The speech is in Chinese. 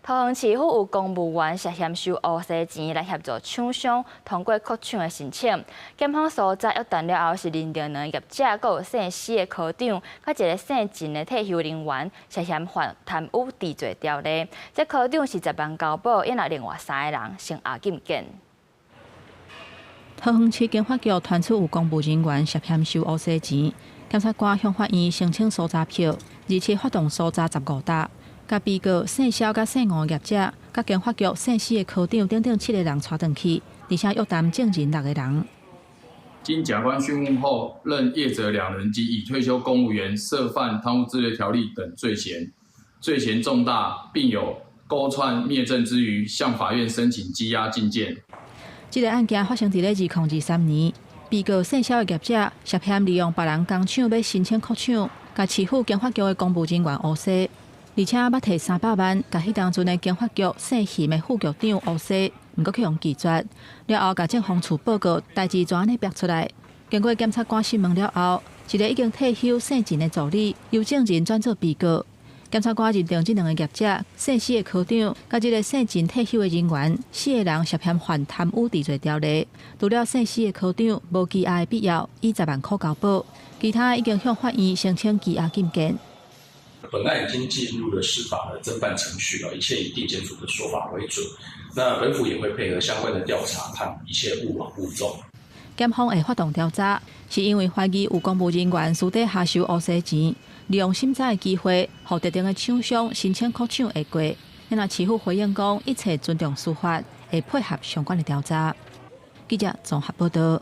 桃园市府有公务员涉嫌收乌西钱来协助厂商通过扩厂的申请，检方所在约谈了后是认定两个业者，佮有姓施的科长，佮一个姓陈的退休人员涉嫌犯贪污治罪条例。这科长是10万交保，因也另外3个人先押禁见。桃园市警法局传出有公务人员涉嫌收乌西钱，检察官向法院申请搜查票，而且发动搜查15搭。甲被告姓肖、甲姓吴业者，甲警法局姓施的科长等7个人带回去，而且约谈证人6个人。经检察官讯问后，认业者2人及已退休公务员涉犯贪污治罪条例等罪嫌，罪嫌重大，并有勾串灭证之余，向法院申请羁押禁见。这个案件发生在2023年，被告姓肖的业者涉嫌利用别人工厂要申请扩厂，甲欺负警法局的公务人员乌西。而且捌摕300万，甲迄当阵的警法局姓许的副局长乌西，毋过去用拒绝。了后，甲警方处报告，代志怎安尼逼出来？经过检察官审问了后，一个已经退休姓陈的助理由证人转做被告。检察官认定这2个业者姓施的科长，甲这个姓陈退休的人员4个人涉嫌犯贪污治罪条例。除了姓施的科长无羁押的必要，以10万块交保，其他已经向法院申请羁押禁见。本案已经进入了司法的侦办程序了，一切以地检署的说法为准。那本府也会配合相关的调查，看一切勿往勿重。检方会发动调查，是因为怀疑有公务人员私底下收乌西钱，利用审查的机会，让特定的厂商申请扩厂会过。因为市府回应讲，一切尊重司法，会配合相关的调查。记者综合报道。